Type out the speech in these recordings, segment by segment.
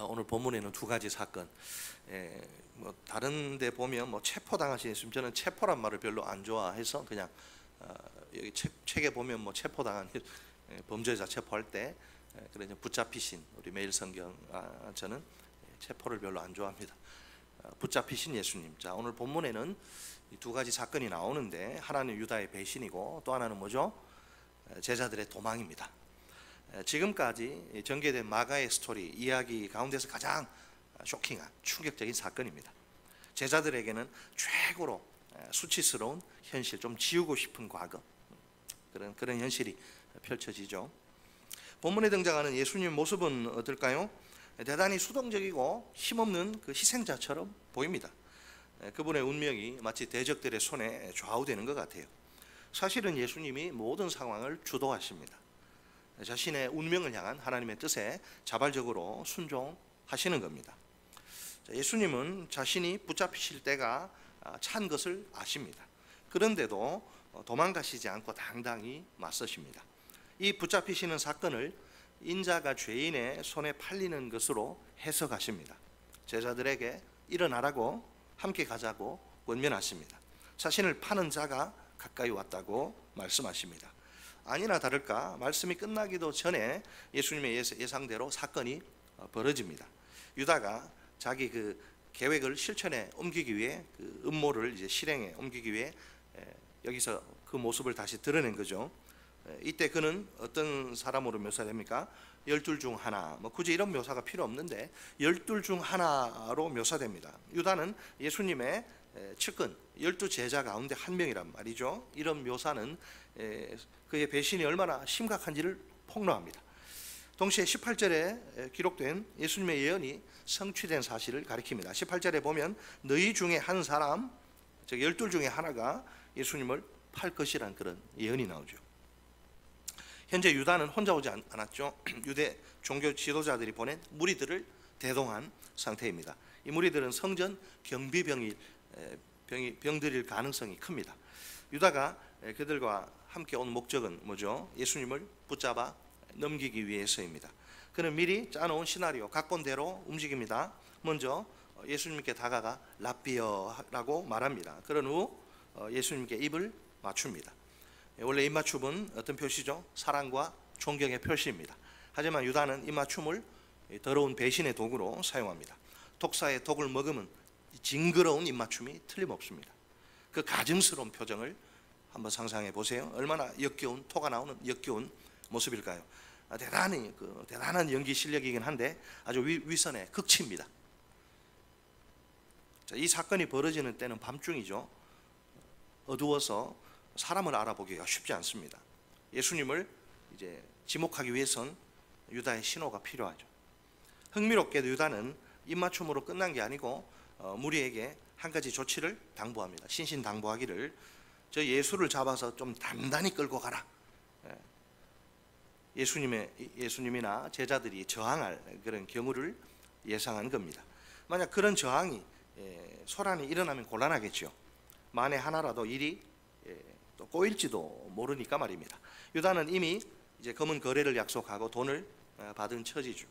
오늘 본문에는 두 가지 사건, 뭐 다른 데 보면 뭐 체포당하신 예수님, 저는 체포란 말을 별로 안 좋아해서 그냥 여기 책에 보면 뭐 체포당한 범죄자 체포할 때 그래 붙잡히신, 우리 매일 성경, 저는 체포를 별로 안 좋아합니다. 붙잡히신 예수님. 자, 오늘 본문에는 이 두 가지 사건이 나오는데, 하나는 유다의 배신이고 또 하나는 뭐죠? 제자들의 도망입니다. 지금까지 전개된 마가의 스토리 이야기 가운데서 가장 쇼킹한, 충격적인 사건입니다. 제자들에게는 최고로 수치스러운 현실, 좀 지우고 싶은 과거, 그런 현실이 펼쳐지죠. 본문에 등장하는 예수님 모습은 어떨까요? 대단히 수동적이고 힘없는 그 희생자처럼 보입니다. 그분의 운명이 마치 대적들의 손에 좌우되는 것 같아요. 사실은 예수님이 모든 상황을 주도하십니다. 자신의 운명을 향한 하나님의 뜻에 자발적으로 순종하시는 겁니다. 예수님은 자신이 붙잡히실 때가 찬 것을 아십니다. 그런데도 도망가시지 않고 당당히 맞서십니다. 이 붙잡히시는 사건을 인자가 죄인의 손에 팔리는 것으로 해석하십니다. 제자들에게 일어나라고, 함께 가자고 권면하십니다. 자신을 파는 자가 가까이 왔다고 말씀하십니다. 아니나 다를까 말씀이 끝나기도 전에 예수님의 예상대로 사건이 벌어집니다. 유다가 자기 그 계획을 실천에 옮기기 위해, 그 음모를 이제 실행에 옮기기 위해 여기서 그 모습을 다시 드러낸 거죠. 이때 그는 어떤 사람으로 묘사됩니까? 12 중 하나, 뭐 굳이 이런 묘사가 필요 없는데 12 중 하나로 묘사됩니다. 유다는 예수님의 측근 12 제자 가운데 한 명이란 말이죠. 이런 묘사는 그의 배신이 얼마나 심각한지를 폭로합니다. 동시에 18절에 기록된 예수님의 예언이 성취된 사실을 가리킵니다. 18절에 보면 너희 중에 한 사람, 즉 12 중에 하나가 예수님을 팔 것이란 그런 예언이 나오죠. 현재 유다는 혼자 오지 않았죠. 유대 종교 지도자들이 보낸 무리들을 대동한 상태입니다. 이 무리들은 성전 경비병들일 가능성이 큽니다. 유다가 그들과 함께 온 목적은 뭐죠? 예수님을 붙잡아 넘기기 위해서입니다. 그는 미리 짜놓은 시나리오, 각본대로 움직입니다. 먼저 예수님께 다가가 라삐어라고 말합니다. 그런 후 예수님께 입을 맞춥니다. 원래 입맞춤은 어떤 표시죠? 사랑과 존경의 표시입니다. 하지만 유다는 입맞춤을 더러운 배신의 도구로 사용합니다. 독사의 독을 먹으면 징그러운 입맞춤이 틀림없습니다. 그 가증스러운 표정을 한번 상상해 보세요. 얼마나 역겨운, 토가 나오는 역겨운 모습일까요? 대단한 연기 실력이긴 한데 아주 위선의 극치입니다. 자, 이 사건이 벌어지는 때는 밤중이죠. 어두워서 사람을 알아보기가 쉽지 않습니다. 예수님을 이제 지목하기 위해선 유다의 신호가 필요하죠. 흥미롭게도 유다는 입맞춤으로 끝난 게 아니고 무리에게 한 가지 조치를 당부합니다. 신신당부하기를, 저 예수를 잡아서 좀 단단히 끌고 가라. 예수님이나 제자들이 저항할 그런 경우를 예상한 겁니다. 만약 그런 저항이 소란이 일어나면 곤란하겠죠. 만에 하나라도 일이 또 꼬일지도 모르니까 말입니다. 유다는 이미 이제 검은 거래를 약속하고 돈을 받은 처지죠.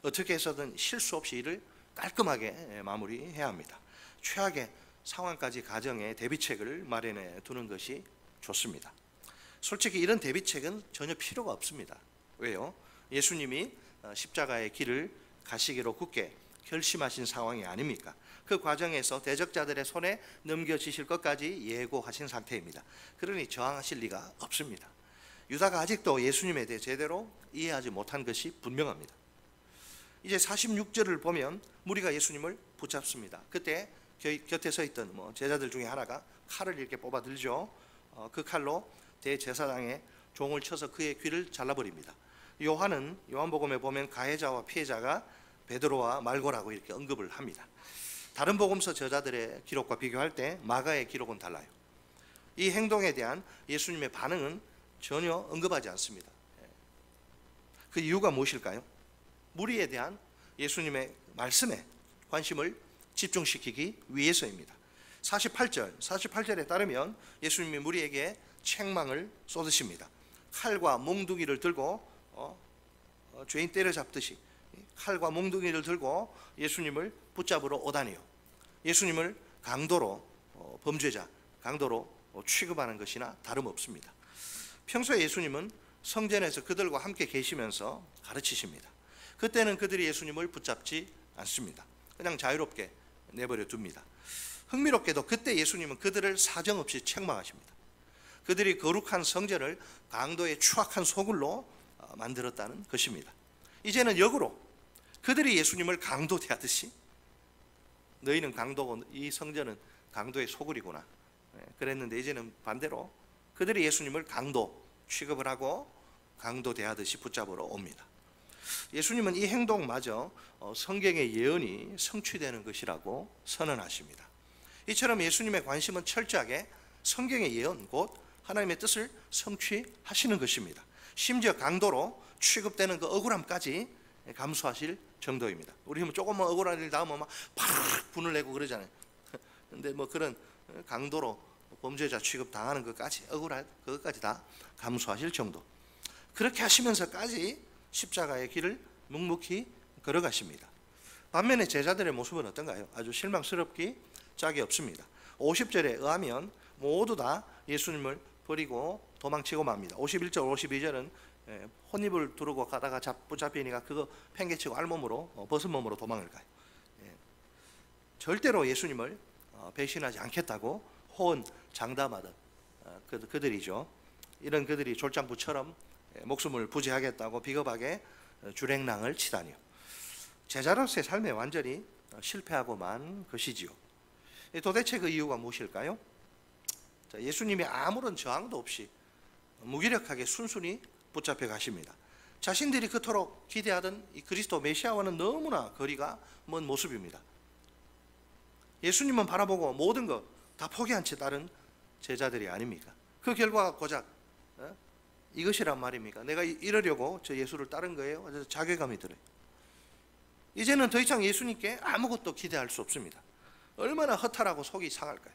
어떻게 해서든 실수 없이 일을 깔끔하게 마무리해야 합니다. 최악의 상황까지 가정에 대비책을 마련해 두는 것이 좋습니다. 솔직히 이런 대비책은 전혀 필요가 없습니다. 왜요? 예수님이 십자가의 길을 가시기로 굳게 결심하신 상황이 아닙니까? 그 과정에서 대적자들의 손에 넘겨지실 것까지 예고하신 상태입니다. 그러니 저항하실 리가 없습니다. 유다가 아직도 예수님에 대해 제대로 이해하지 못한 것이 분명합니다. 이제 46절을 보면 무리가 예수님을 붙잡습니다. 그때 곁에 서 있던 제자들 중에 하나가 칼을 이렇게 뽑아 들죠. 그 칼로 대제사장의 종을 쳐서 그의 귀를 잘라버립니다. 요한복음에 보면 가해자와 피해자가 베드로와 말고라고 이렇게 언급을 합니다. 다른 복음서 저자들의 기록과 비교할 때 마가의 기록은 달라요. 이 행동에 대한 예수님의 반응은 전혀 언급하지 않습니다. 그 이유가 무엇일까요? 무리에 대한 예수님의 말씀에 관심을 집중시키기 위해서입니다. 48절에 따르면 예수님이 무리에게 책망을 쏟으십니다. 칼과 몽두기를 들고 죄인 때려잡듯이 칼과 몽둥이를 들고 예수님을 붙잡으러 오다니요. 예수님을 강도로 범죄자, 강도로 취급하는 것이나 다름없습니다. 평소에 예수님은 성전에서 그들과 함께 계시면서 가르치십니다. 그때는 그들이 예수님을 붙잡지 않습니다. 그냥 자유롭게 내버려 둡니다. 흥미롭게도 그때 예수님은 그들을 사정없이 책망하십니다. 그들이 거룩한 성전을 강도의 추악한 소굴로 만들었다는 것입니다. 이제는 역으로 그들이 예수님을 강도 대하듯이 너희는 강도고 이 성전은 강도의 소굴이구나 그랬는데, 이제는 반대로 그들이 예수님을 강도 취급을 하고 강도 대하듯이 붙잡으러 옵니다. 예수님은 이 행동마저 성경의 예언이 성취되는 것이라고 선언하십니다. 이처럼 예수님의 관심은 철저하게 성경의 예언, 곧 하나님의 뜻을 성취하시는 것입니다. 심지어 강도로 취급되는 그 억울함까지 감수하실 정도입니다. 우리 조금만 억울한 일 나오면 막 분을 내고 그러잖아요. 근데 뭐 그런 강도로 범죄자 취급 당하는 것까지, 억울한 그것까지 다 감수하실 정도. 그렇게 하시면서까지 십자가의 길을 묵묵히 걸어가십니다. 반면에 제자들의 모습은 어떤가요? 아주 실망스럽기 짝이 없습니다. 50절에 의하면 모두 다 예수님을 버리고 도망치고 맙니다. 51절, 52절은 혼입을 두르고 가다가 붙잡히니까 그거 팽개치고 알몸으로, 벗은 몸으로 도망을 가요. 절대로 예수님을 배신하지 않겠다고 호언 장담하던 그들이죠. 이런 그들이 졸장부처럼 목숨을 부지하겠다고 비겁하게 주랭랑을 치다니요. 제자로서의 삶에 완전히 실패하고 만 것이지요. 도대체 그 이유가 무엇일까요? 예수님이 아무런 저항도 없이 무기력하게 순순히 붙잡혀 가십니다. 자신들이 그토록 기대하던 이 그리스도 메시아와는 너무나 거리가 먼 모습입니다. 예수님은 바라보고 모든 것 다 포기한 채 따른 제자들이 아닙니까? 그 결과가 고작 이것이란 말입니까? 내가 이러려고 저 예수를 따른 거예요? 그래서 자괴감이 들어요. 이제는 더 이상 예수님께 아무것도 기대할 수 없습니다. 얼마나 허탈하고 속이 상할까요?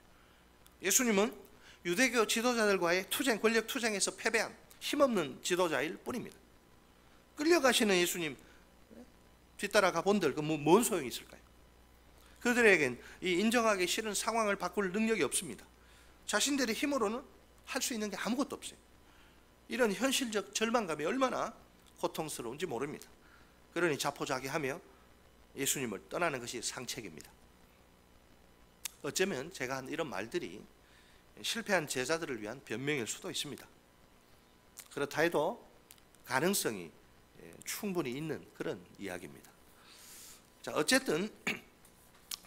예수님은 유대교 지도자들과의 투쟁, 권력 투쟁에서 패배한 힘없는 지도자일 뿐입니다. 끌려가시는 예수님 뒤따라가 본들 그 뭔 소용이 있을까요? 그들에겐 이 인정하기 싫은 상황을 바꿀 능력이 없습니다. 자신들의 힘으로는 할 수 있는 게 아무것도 없어요. 이런 현실적 절망감이 얼마나 고통스러운지 모릅니다. 그러니 자포자기하며 예수님을 떠나는 것이 상책입니다. 어쩌면 제가 한 이런 말들이 실패한 제자들을 위한 변명일 수도 있습니다. 그렇다 해도 가능성이 충분히 있는 그런 이야기입니다. 자, 어쨌든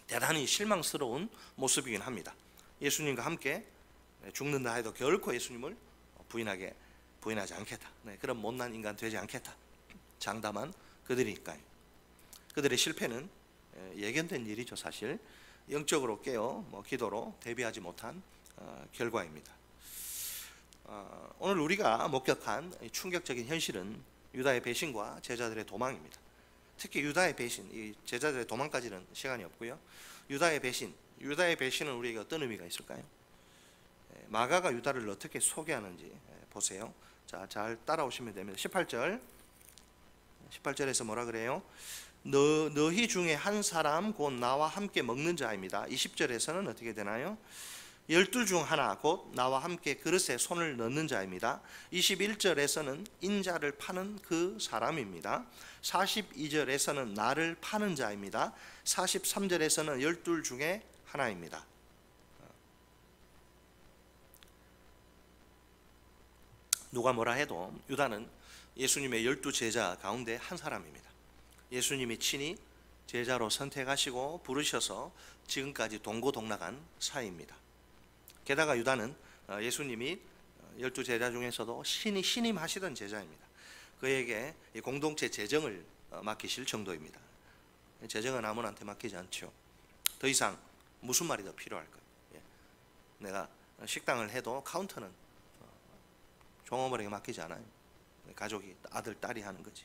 대단히 실망스러운 모습이긴 합니다. 예수님과 함께 죽는다 해도 결코 예수님을 부인하지 않겠다. 그런 못난 인간 되지 않겠다. 장담한 그들이니까요. 그들의 실패는 예견된 일이죠. 사실 영적으로 깨어 기도로 대비하지 못한 결과입니다. 오늘 우리가 목격한 충격적인 현실은 유다의 배신과 제자들의 도망입니다. 특히 유다의 배신, 이 제자들의 도망까지는 시간이 없고요. 유다의 배신은 우리에게 어떤 의미가 있을까요? 마가가 유다를 어떻게 소개하는지 보세요. 자, 잘 따라오시면 됩니다. 18절에서 뭐라 그래요? 너희 중에 한 사람 곧 나와 함께 먹는 자입니다. 20절에서는 어떻게 되나요? 12 중 하나 곧 나와 함께 그릇에 손을 넣는 자입니다. 21절에서는 인자를 파는 그 사람입니다. 42절에서는 나를 파는 자입니다. 43절에서는 12 중에 하나입니다. 누가 뭐라 해도 유다는 예수님의 12 제자 가운데 한 사람입니다. 예수님이 친히 제자로 선택하시고 부르셔서 지금까지 동고동락한 사이입니다. 게다가 유다는 예수님이 12 제자 중에서도 신임하시던 제자입니다. 그에게 공동체 재정을 맡기실 정도입니다. 재정은 아무나한테 맡기지 않죠. 더 이상 무슨 말이 더 필요할까요? 내가 식당을 해도 카운터는 종업원에게 맡기지 않아요. 가족이, 아들, 딸이 하는 거지.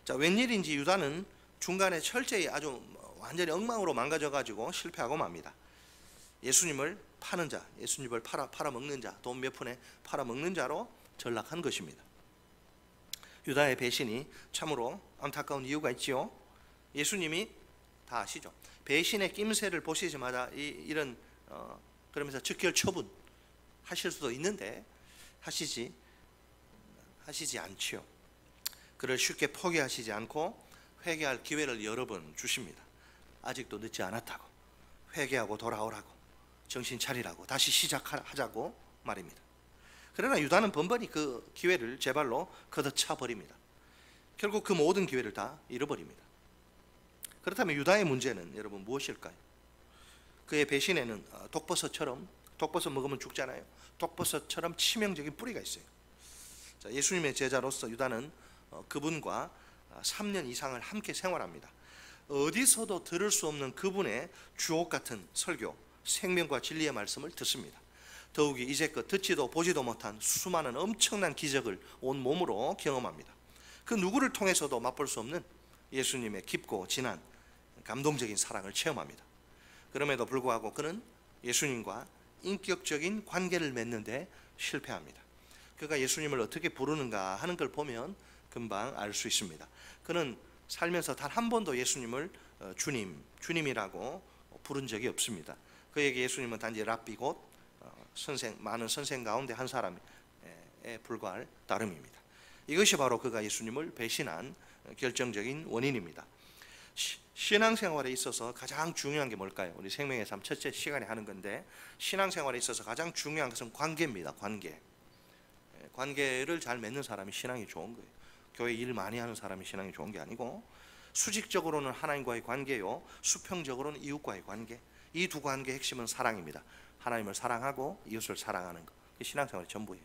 자, 웬일인지 유다는 중간에 철저히 아주 완전히 엉망으로 망가져가지고 실패하고 맙니다. 예수님을 파는 자, 예수님을 팔아먹는 자, 돈 몇 푼에 팔아먹는 자로 전락한 것입니다. 유다의 배신이 참으로 안타까운 이유가 있지요. 예수님이 다 아시죠. 배신의 낌새를 보시자마자 이런 그러면서 즉결 처분 하실 수도 있는데 하시지 않지요. 그를 쉽게 포기하시지 않고 회개할 기회를 여러 번 주십니다. 아직도 늦지 않았다고, 회개하고 돌아오라고, 정신 차리라고, 다시 시작하자고 말입니다. 그러나 유다는 번번이 그 기회를 제 발로 걷어차 버립니다. 결국 그 모든 기회를 다 잃어버립니다. 그렇다면 유다의 문제는 여러분 무엇일까요? 그의 배신에는 독버섯 먹으면 죽잖아요. 독버섯처럼 치명적인 뿌리가 있어요. 자, 예수님의 제자로서 유다는 그분과 3년 이상을 함께 생활합니다. 어디서도 들을 수 없는 그분의 주옥 같은 설교, 생명과 진리의 말씀을 듣습니다. 더욱이 이제껏 듣지도 보지도 못한 수많은 엄청난 기적을 온 몸으로 경험합니다. 그 누구를 통해서도 맛볼 수 없는 예수님의 깊고 진한 감동적인 사랑을 체험합니다. 그럼에도 불구하고 그는 예수님과 인격적인 관계를 맺는데 실패합니다. 그가 예수님을 어떻게 부르는가 하는 걸 보면 금방 알 수 있습니다. 그는 살면서 단 한 번도 예수님을 주님이라고 부른 적이 없습니다. 그에게 예수님은 단지 랍비 곧 많은 선생 가운데 한 사람에 불과할 따름입니다. 이것이 바로 그가 예수님을 배신한 결정적인 원인입니다. 신앙생활에 있어서 가장 중요한 게 뭘까요? 우리 생명의 삶 첫째 시간에 하는 건데, 신앙생활에 있어서 가장 중요한 것은 관계입니다. 관계를 잘 맺는 사람이 신앙이 좋은 거예요. 교회 일 많이 하는 사람이 신앙이 좋은 게 아니고, 수직적으로는 하나님과의 관계요, 수평적으로는 이웃과의 관계. 이 두 관계의 핵심은 사랑입니다. 하나님을 사랑하고 이웃을 사랑하는 것, 그게 신앙생활의 전부예요.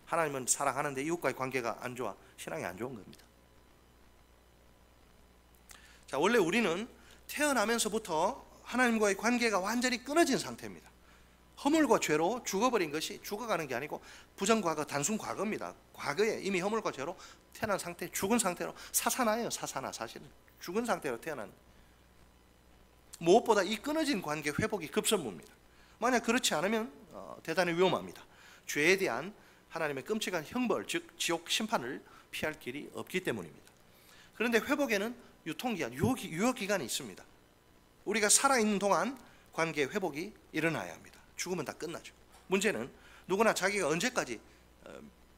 하나님은 사랑하는데 이웃과의 관계가 안 좋아, 신앙이 안 좋은 겁니다. 자, 원래 우리는 태어나면서부터 하나님과의 관계가 완전히 끊어진 상태입니다. 허물과 죄로 죽어버린 것이, 죽어가는 게 아니고 부정과거, 단순 과거입니다. 과거에 이미 허물과 죄로 태어난 상태, 죽은 상태로 사사나예요. 사실은 죽은 상태로 태어난. 무엇보다 이 끊어진 관계 회복이 급선무입니다. 만약 그렇지 않으면 대단히 위험합니다. 죄에 대한 하나님의 끔찍한 형벌, 즉 지옥 심판을 피할 길이 없기 때문입니다. 그런데 회복에는 유통기한, 유효기간이 있습니다. 우리가 살아있는 동안 관계 회복이 일어나야 합니다. 죽으면 다 끝나죠. 문제는 누구나 자기가 언제까지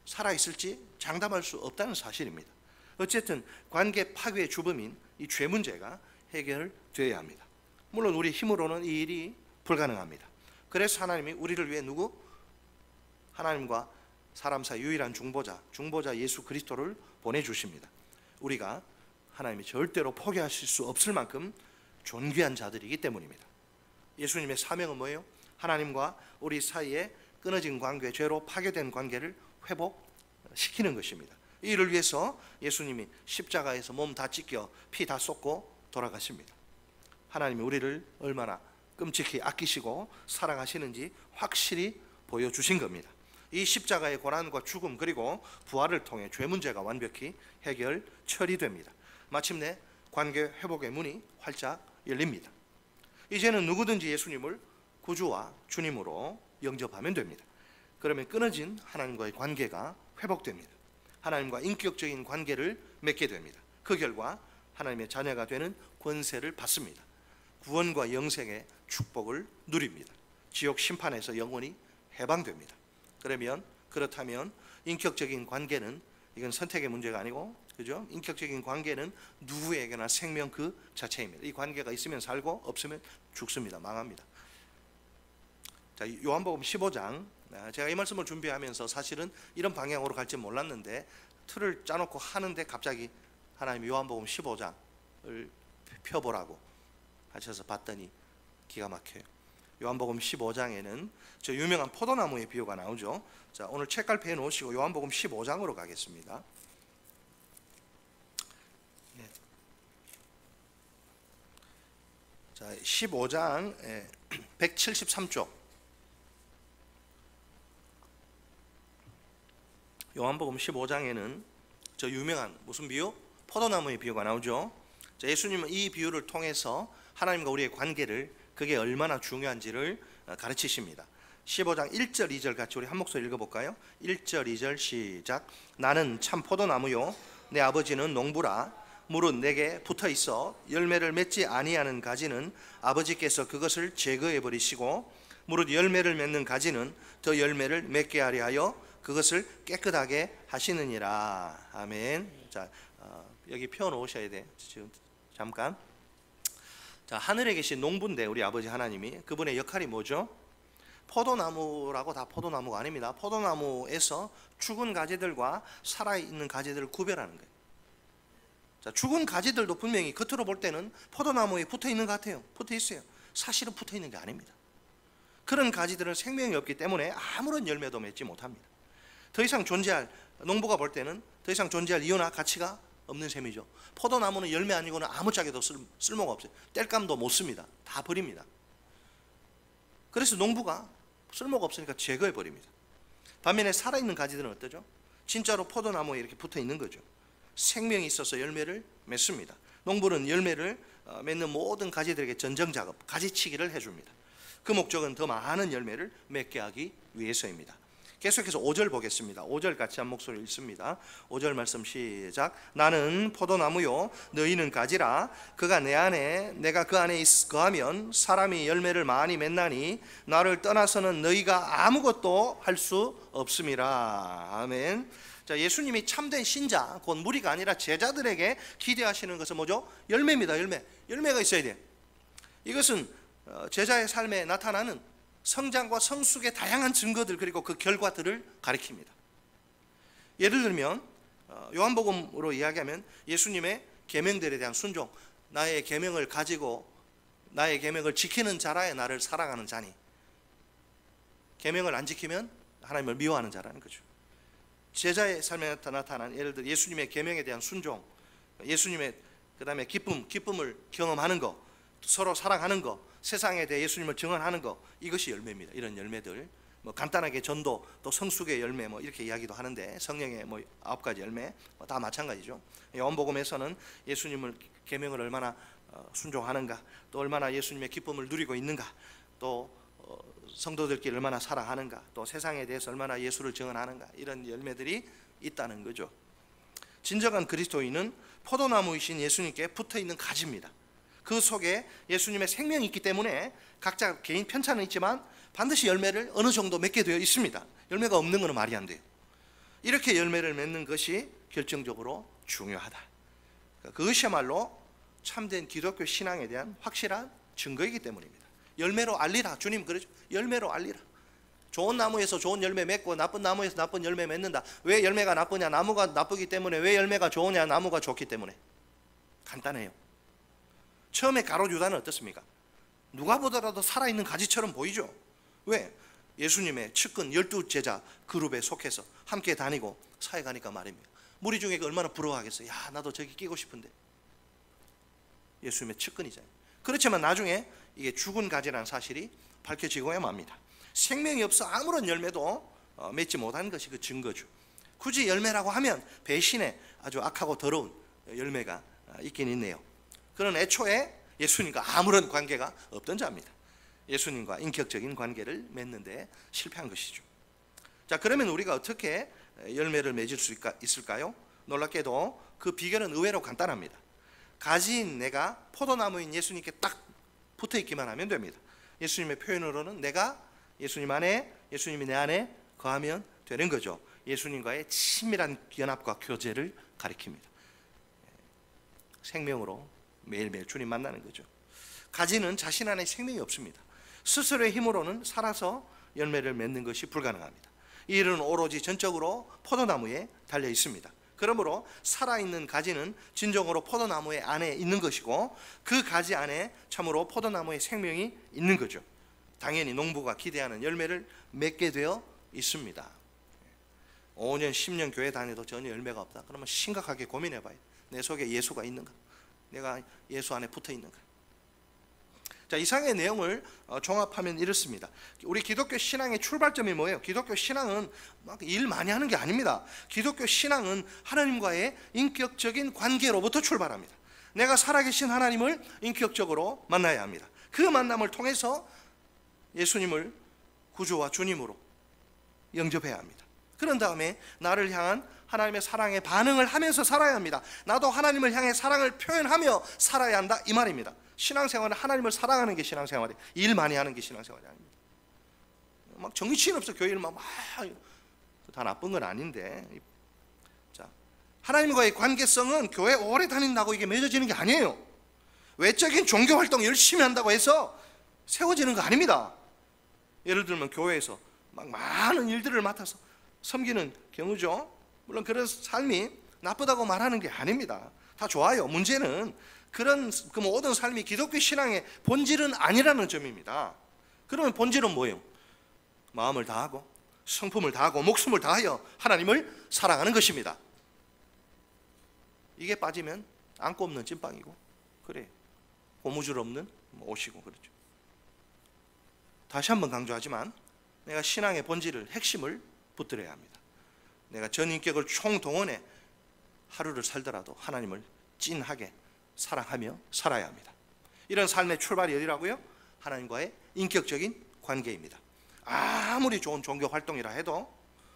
살아있을지 장담할 수 없다는 사실입니다. 어쨌든 관계 파괴의 주범인 이 죄 문제가 해결되어야 합니다. 물론 우리 힘으로는 이 일이 불가능합니다. 그래서 하나님이 우리를 위해 하나님과 사람 사이 유일한 중보자 예수 그리스도를 보내주십니다. 우리가 하나님이 절대로 포기하실 수 없을 만큼 존귀한 자들이기 때문입니다. 예수님의 사명은 뭐예요? 하나님과 우리 사이에 끊어진 관계, 죄로 파괴된 관계를 회복시키는 것입니다. 이 일을 위해서 예수님이 십자가에서 몸 다 찢겨 피 다 쏟고 돌아가십니다. 하나님이 우리를 얼마나 끔찍히 아끼시고 사랑하시는지 확실히 보여주신 겁니다. 이 십자가의 고난과 죽음 그리고 부활을 통해 죄 문제가 완벽히 해결 처리됩니다. 마침내 관계 회복의 문이 활짝 열립니다. 이제는 누구든지 예수님을 구주와 주님으로 영접하면 됩니다. 그러면 끊어진 하나님과의 관계가 회복됩니다. 하나님과 인격적인 관계를 맺게 됩니다. 그 결과 하나님의 자녀가 되는 권세를 받습니다. 구원과 영생의 축복을 누립니다. 지옥 심판에서 영원히 해방됩니다. 그렇다면 인격적인 관계는, 이건 선택의 문제가 아니고, 그죠? 인격적인 관계는 누구에게나 생명 그 자체입니다. 이 관계가 있으면 살고 없으면 죽습니다. 망합니다. 자, 요한복음 15장, 제가 이 말씀을 준비하면서 사실은 이런 방향으로 갈지 몰랐는데 틀을 짜놓고 하는데 갑자기 하나님이 요한복음 15장을 펴보라고 하셔서 봤더니 기가 막혀요. 요한복음 15장에는 저 유명한 포도나무의 비유가 나오죠. 자, 오늘 책갈피해 놓으시고 요한복음 15장으로 가겠습니다. 자, 15장 173쪽. 요한복음 15장에는 저 유명한 무슨 비유? 포도나무의 비유가 나오죠. 자, 예수님은 이 비유를 통해서 하나님과 우리의 관계를, 그게 얼마나 중요한지를 가르치십니다. 15장 1절 2절 같이 우리 한 목소리 읽어볼까요? 1절 2절 시작. 나는 참 포도나무요 내 아버지는 농부라. 무릇 내게 붙어 있어 열매를 맺지 아니하는 가지는 아버지께서 그것을 제거해 버리시고 무릇 열매를 맺는 가지는 더 열매를 맺게 하려 하여 그것을 깨끗하게 하시느니라. 아멘. 자, 여기 펴 놓으셔야 돼. 지금 잠깐. 자, 하늘에 계신 농부인데 우리 아버지 하나님이, 그분의 역할이 뭐죠? 포도나무라고 다 포도나무가 아닙니다. 포도나무에서 죽은 가지들과 살아있는 가지들을 구별하는 거예요. 자, 죽은 가지들도 분명히 겉으로 볼 때는 포도나무에 붙어 있는 것 같아요. 붙어 있어요. 사실은 붙어 있는 게 아닙니다. 그런 가지들은 생명이 없기 때문에 아무런 열매도 맺지 못합니다. 더 이상 존재할, 농부가 볼 때는 더 이상 존재할 이유나 가치가 없는 셈이죠. 포도나무는 열매 아니고는 아무짝에도 쓸모가 없어요. 뗄감도 못 씁니다. 다 버립니다. 그래서 농부가 쓸모가 없으니까 제거해 버립니다. 반면에 살아있는 가지들은 어떠죠? 진짜로 포도나무에 이렇게 붙어 있는 거죠. 생명이 있어서 열매를 맺습니다. 농부는 열매를 맺는 모든 가지들에게 전정작업, 가지치기를 해줍니다. 그 목적은 더 많은 열매를 맺게 하기 위해서입니다. 계속해서 5절 보겠습니다. 5절 같이 한 목소리 읽습니다. 5절 말씀 시작. 나는 포도나무요 너희는 가지라. 그가 내 안에 내가 그 안에 거하면 사람이 열매를 많이 맺나니 나를 떠나서는 너희가 아무것도 할 수 없음이라. 아멘. 자, 예수님이 참된 신자, 곧 무리가 아니라 제자들에게 기대하시는 것은 뭐죠? 열매입니다. 열매가 있어야 돼요. 이것은 제자의 삶에 나타나는 성장과 성숙의 다양한 증거들, 그리고 그 결과들을 가리킵니다. 예를 들면 요한복음으로 이야기하면 예수님의 계명들에 대한 순종, 나의 계명을 가지고 나의 계명을 지키는 자라야 나를 사랑하는 자니, 계명을 안 지키면 하나님을 미워하는 자라는 거죠. 제자의 삶에 나타난 예를 들어 예수님의 계명에 대한 순종, 예수님의 그다음에 기쁨을 경험하는 것, 서로 사랑하는 것, 세상에 대해 예수님을 증언하는 것, 이것이 열매입니다. 이런 열매들, 간단하게 전도, 또 성숙의 열매 이렇게 이야기도 하는데, 성령의 9가지 열매 다 마찬가지죠. 요한복음에서는 예수님을 계명을 얼마나 순종하는가, 또 얼마나 예수님의 기쁨을 누리고 있는가, 또 성도들끼리 얼마나 사랑하는가, 또 세상에 대해서 얼마나 예수를 증언하는가, 이런 열매들이 있다는 거죠. 진정한 그리스도인은 포도나무이신 예수님께 붙어있는 가지입니다. 그 속에 예수님의 생명이 있기 때문에 각자 개인 편차는 있지만 반드시 열매를 어느 정도 맺게 되어 있습니다. 열매가 없는 것은 말이 안 돼요. 이렇게 열매를 맺는 것이 결정적으로 중요하다. 그것이야말로 참된 기독교 신앙에 대한 확실한 증거이기 때문입니다. 열매로 알리라. 주님 그러죠. 열매로 알리라. 좋은 나무에서 좋은 열매 맺고 나쁜 나무에서 나쁜 열매 맺는다. 왜 열매가 나쁘냐? 나무가 나쁘기 때문에. 왜 열매가 좋으냐? 나무가 좋기 때문에. 간단해요. 처음에 가룟 유다는 어떻습니까? 누가 보더라도 살아있는 가지처럼 보이죠. 왜? 예수님의 측근 12제자 그룹에 속해서 함께 다니고 사회 가니까 말입니다. 무리 중에 얼마나 부러워하겠어요. 야, 나도 저기 끼고 싶은데. 예수님의 측근이잖아요. 그렇지만 나중에 이게 죽은 가지라는 사실이 밝혀지고야 맙니다. 생명이 없어 아무런 열매도 맺지 못하는 것이 그 증거죠. 굳이 열매라고 하면 배신의 아주 악하고 더러운 열매가 있긴 있네요. 그는 애초에 예수님과 아무런 관계가 없던 자입니다. 예수님과 인격적인 관계를 맺는 데 실패한 것이죠. 자, 그러면 우리가 어떻게 열매를 맺을 수 있을까요? 놀랍게도 그 비결은 의외로 간단합니다. 가지인 내가 포도나무인 예수님께 딱 붙어있기만 하면 됩니다. 예수님의 표현으로는 내가 예수님 안에, 예수님이 내 안에 거하면 되는 거죠. 예수님과의 친밀한 연합과 교제를 가리킵니다. 생명으로 매일매일 주님 만나는 거죠. 가지는 자신 안에 생명이 없습니다. 스스로의 힘으로는 살아서 열매를 맺는 것이 불가능합니다. 이 일은 오로지 전적으로 포도나무에 달려 있습니다. 그러므로 살아있는 가지는 진정으로 포도나무의 안에 있는 것이고, 그 가지 안에 참으로 포도나무의 생명이 있는 거죠. 당연히 농부가 기대하는 열매를 맺게 되어 있습니다. 5년 10년 교회 다녀도 전혀 열매가 없다. 그러면 심각하게 고민해 봐요. 내 속에 예수가 있는가? 내가 예수 안에 붙어 있는가? 자, 이상의 내용을 종합하면 이렇습니다. 우리 기독교 신앙의 출발점이 뭐예요? 기독교 신앙은 막 일 많이 하는 게 아닙니다. 기독교 신앙은 하나님과의 인격적인 관계로부터 출발합니다. 내가 살아계신 하나님을 인격적으로 만나야 합니다. 그 만남을 통해서 예수님을 구주와 주님으로 영접해야 합니다. 그런 다음에 나를 향한 하나님의 사랑에 반응을 하면서 살아야 합니다. 나도 하나님을 향해 사랑을 표현하며 살아야 한다, 이 말입니다. 신앙생활은 하나님을 사랑하는 게 신앙생활이에요. 일 많이 하는 게 신앙생활이 아닙니다. 막 정신없어 교회를 막 다 나쁜 건 아닌데, 자, 하나님과의 관계성은 교회 오래 다닌다고 이게 맺어지는 게 아니에요. 외적인 종교 활동 열심히 한다고 해서 세워지는 거 아닙니다. 예를 들면 교회에서 막 많은 일들을 맡아서 섬기는 경우죠. 물론 그런 삶이 나쁘다고 말하는 게 아닙니다. 다 좋아요. 문제는 그런 그 모든 삶이 기독교 신앙의 본질은 아니라는 점입니다. 그러면 본질은 뭐예요? 마음을 다하고 성품을 다하고 목숨을 다하여 하나님을 사랑하는 것입니다. 이게 빠지면 안고 없는 찐빵이고, 그래, 고무줄 없는 옷이고 그렇죠. 다시 한번 강조하지만 내가 신앙의 본질을, 핵심을 붙들어야 합니다. 내가 전 인격을 총동원해 하루를 살더라도 하나님을 찐하게 사랑하며 살아야 합니다. 이런 삶의 출발이 어디라고요? 하나님과의 인격적인 관계입니다. 아무리 좋은 종교 활동이라 해도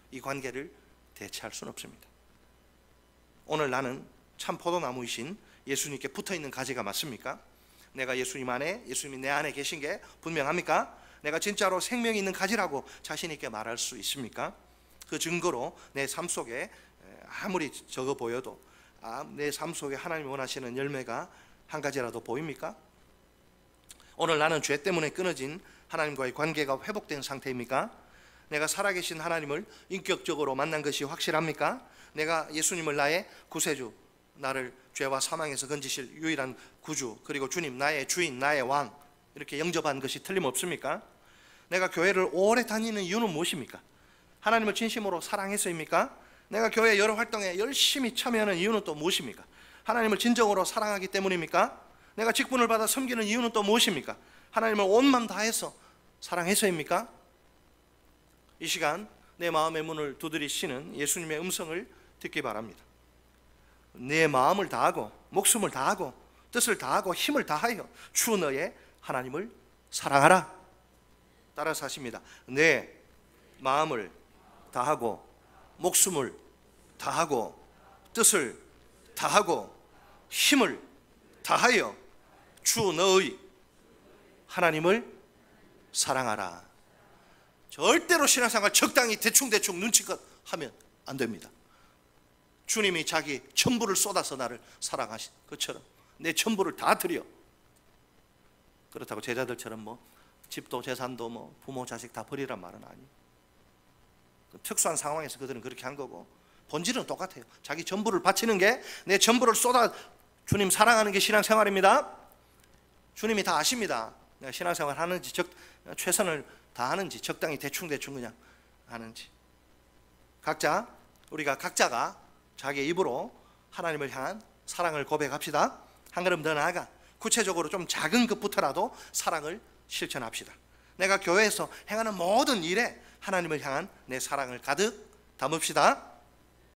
이 관계를 대체할 수는 없습니다. 오늘 나는 참 포도나무이신 예수님께 붙어있는 가지가 맞습니까? 내가 예수님 안에, 예수님이 내 안에 계신 게 분명합니까? 내가 진짜로 생명이 있는 가지라고 자신 있게 말할 수 있습니까? 그 증거로 내 삶 속에 아무리 적어 보여도 내 삶 속에 하나님이 원하시는 열매가 한 가지라도 보입니까? 오늘 나는 죄 때문에 끊어진 하나님과의 관계가 회복된 상태입니까? 내가 살아계신 하나님을 인격적으로 만난 것이 확실합니까? 내가 예수님을 나의 구세주, 나를 죄와 사망에서 건지실 유일한 구주, 그리고 주님, 나의 주인, 나의 왕, 이렇게 영접한 것이 틀림없습니까? 내가 교회를 오래 다니는 이유는 무엇입니까? 하나님을 진심으로 사랑해서입니까? 내가 교회 여러 활동에 열심히 참여하는 이유는 또 무엇입니까? 하나님을 진정으로 사랑하기 때문입니까? 내가 직분을 받아 섬기는 이유는 또 무엇입니까? 하나님을 온 마음 다해서 사랑해서입니까? 이 시간 내 마음의 문을 두드리시는 예수님의 음성을 듣기 바랍니다. 내 마음을 다하고 목숨을 다하고 뜻을 다하고 힘을 다하여 주 너의 하나님을 사랑하라. 따라서 하십니다. 내 마음을 다하고 목숨을 다하고 뜻을 다하고 힘을 다하여 주 너의 하나님을 사랑하라. 절대로 신앙생활 적당히 대충대충 눈치껏 하면 안 됩니다. 주님이 자기 전부를 쏟아서 나를 사랑하신 것처럼 내 전부를 다 드려. 그렇다고 제자들처럼 뭐 집도 재산도 뭐 부모 자식 다 버리란 말은 아니에요. 특수한 상황에서 그들은 그렇게 한 거고 본질은 똑같아요. 자기 전부를 바치는 게, 내 전부를 쏟아 주님 사랑하는 게 신앙생활입니다. 주님이 다 아십니다. 내가 신앙생활 하는지 최선을 다하는지 적당히 대충대충 그냥 하는지. 우리가 각자가 자기의 입으로 하나님을 향한 사랑을 고백합시다. 한 걸음 더 나아가 구체적으로 좀 작은 것부터라도 사랑을 실천합시다. 내가 교회에서 행하는 모든 일에 하나님을 향한 내 사랑을 가득 담읍시다.